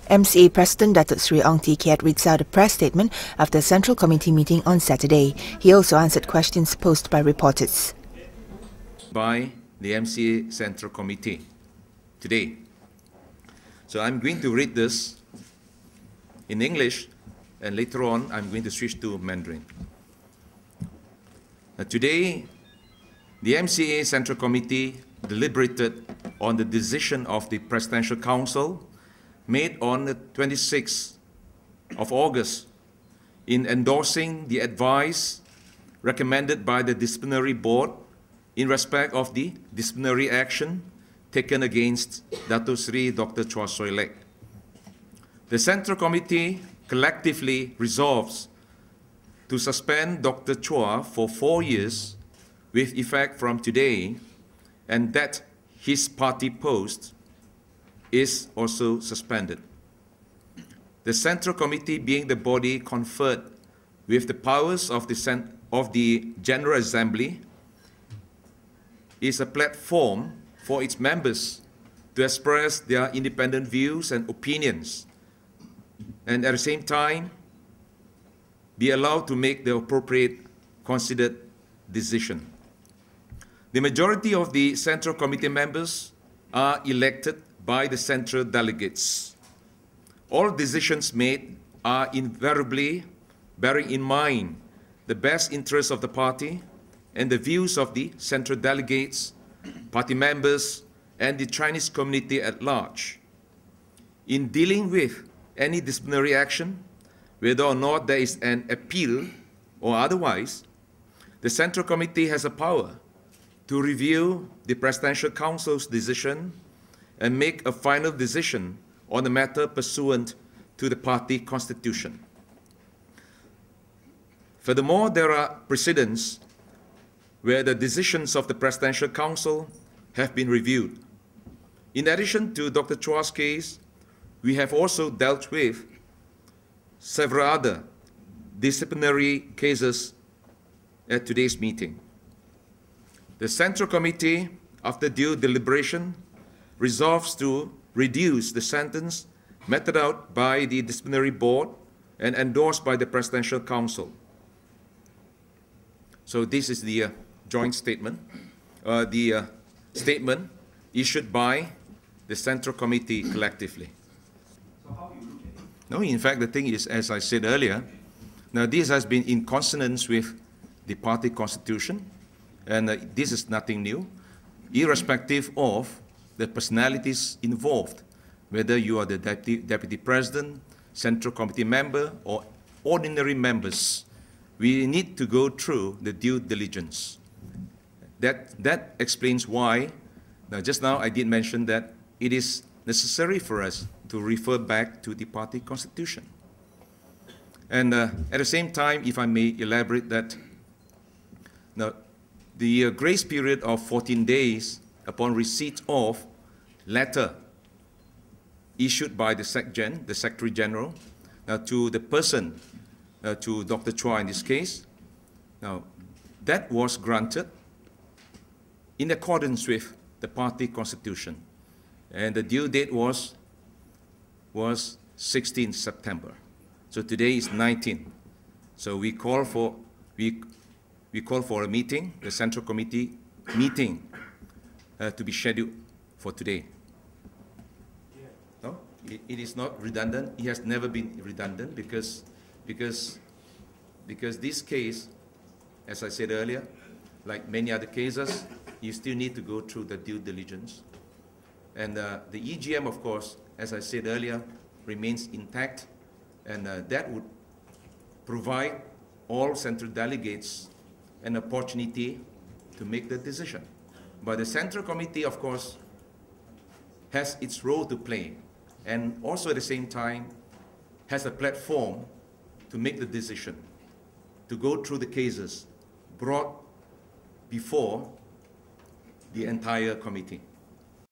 MCA President Datuk Seri Keat reads out a press statement after a Central Committee meeting on Saturday. He also answered questions posed by reporters. By the MCA Central Committee today. So I'm going to read this in English, and later on I'm going to switch to Mandarin. Today, the MCA Central Committee deliberated on the decision of the Presidential Council made on the 26th of August in endorsing the advice recommended by the disciplinary board in respect of the disciplinary action taken against Datuk Seri Dr. Chua Soy Lek. The Central Committee collectively resolves to suspend Dr. Chua for 4 years with effect from today, and that his party post is also suspended. The Central Committee, being the body conferred with the powers of the General Assembly, is a platform for its members to express their independent views and opinions, and at the same time be allowed to make the appropriate considered decision. The majority of the Central Committee members are elected by the central delegates. All decisions made are invariably bearing in mind the best interests of the party and the views of the central delegates, party members, and the Chinese community at large. In dealing with any disciplinary action, whether or not there is an appeal or otherwise, the Central Committee has a power to review the Presidential Council's decision and make a final decision on the matter pursuant to the party constitution. Furthermore, there are precedents where the decisions of the Presidential Council have been reviewed. In addition to Dr. Chua's case, we have also dealt with several other disciplinary cases at today's meeting. The Central Committee, after due deliberation, resolves to reduce the sentence meted out by the disciplinary board and endorsed by the Presidential Council. So this is the joint statement, the statement issued by the Central Committee collectively. So how do you look at it? No, in fact, the thing is, as I said earlier, now this has been in consonance with the party constitution, and this is nothing new, irrespective of the personalities involved, whether you are the deputy president, Central Committee member, or ordinary members. We need to go through the due diligence. That explains why, now just now I did mention that it is necessary for us to refer back to the party constitution. And at the same time, if I may elaborate that, now the grace period of 14 days upon receipt of letter issued by the SecGen, the Secretary General, to the person, to Dr. Chua in this case. Now, that was granted in accordance with the party constitution. And the due date was 16 September. So today is 19. So we call for a meeting, the Central Committee meeting, to be scheduled for today. No, it is not redundant. It has never been redundant because this case, as I said earlier, like many other cases, you still need to go through the due diligence. And the EGM, of course, as I said earlier, remains intact, and that would provide all central delegates an opportunity to make the decision. But the Central Committee, of course, has its role to play, and also at the same time has a platform to make the decision, to go through the cases brought before the entire committee.